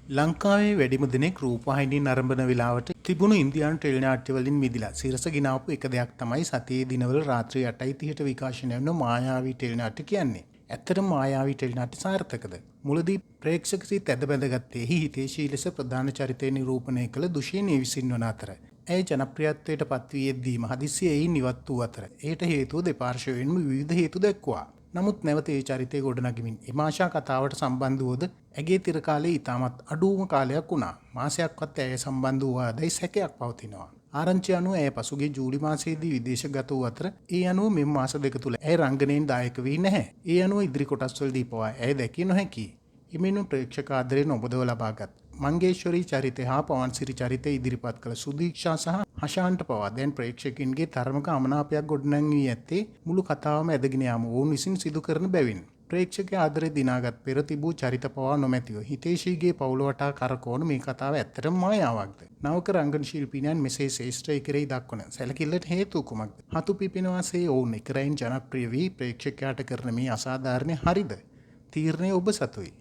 ලංකාවේ වැඩිම දෙනෙක් රූපවාහිනී නරඹන වෙලාවට තිබුණු ඉන්දියානු ටෙලි නාට්‍යවලින් මිදිලා සිරස ගිනාපු එක දෙයක් තමයි සතියේ දිනවල රාත්‍රී 8:30ට විකාශනය වෙන මායාවී ටෙලි නාට්‍ය කියන්නේ. ඇත්තටම මායාවී ටෙලි නාට්‍ය සාර්ථකද? මුලදී ප්‍රේක්ෂක සිත ඇද බැඳගත්තේ හිතේශී ලෙස ප්‍රධාන චරිතය නිරූපණය කළ දුෂීනී විසින්වන අතර. ඇය ජනප්‍රියත්වයට පත්වී එද්දීම හදිස්සියේ එයින් ඉවත් වූ අතර. එයට හේතුව දෙපාර්ශ්වයෙන්ම විවිධ හේතු දැක්වුවා. නමුත් නැවත ඒ චරිතය ගොඩනගමින් එම ආශා කතාවට සම්බන්ධ වුවද ඇගේ තිර කාලයේ ඉතාමත් අඩුවම කාලයක් වුණා. මාසයක්වත් ඇය සම්බන්ධ වූවාදැයි සැකයක් පවතිනවා. ආරංචි අනුව ඇය පසුගිය ජූලි මාසයේදී විදේශගත වූ අතර ඒ අනුව මෙම මාස දෙක තුළ ඇය රංගනයෙන් දායක වී නැහැ. ඒ අනුව ඉදිරි කොටස්වලදී පවා ඇය දැකිය නොහැකියි. එමෙන්ම ප්‍රේක්ෂක ආදරයෙන් ඔබදව ලබාගත් මංගේශ්වරී චරිතය හා පවන්සිරි චරිතය ඉදිරිපත් කළ සුදීක්ෂා සහ හෂාන්ට පවා දැන් ප්‍රේක්ෂකින්ගේ තරමක අමනාපයක් ගොඩනැංවී ඇත්තේ මුළු කතාවම ඇදගෙන යාම ඔවුන් විසින් සිදු කරන බැවින්. ප්‍රේක්ෂක ආදරය දිනාගත් පෙර තිබූ චරිත පවා නොමැතිව හිතේශීගේ පවුල වටා කරකවන මේ කතාව ඇත්තටම මායාවක්ද? නවක රංගන ශිල්පීනයන් මෙසේ ශ්‍රේෂ්ඨය කෙරෙහි දක්වන සැලකිල්ලට හේතු කුමක්ද? හතු පිපෙනවාසේ ඔවුන් එකරයින් ජනප්‍රිය වී ප්‍රේක්ෂකයාට කරන මේ අසාධාරණය හරිද? තීරණය ඔබ සතුයි.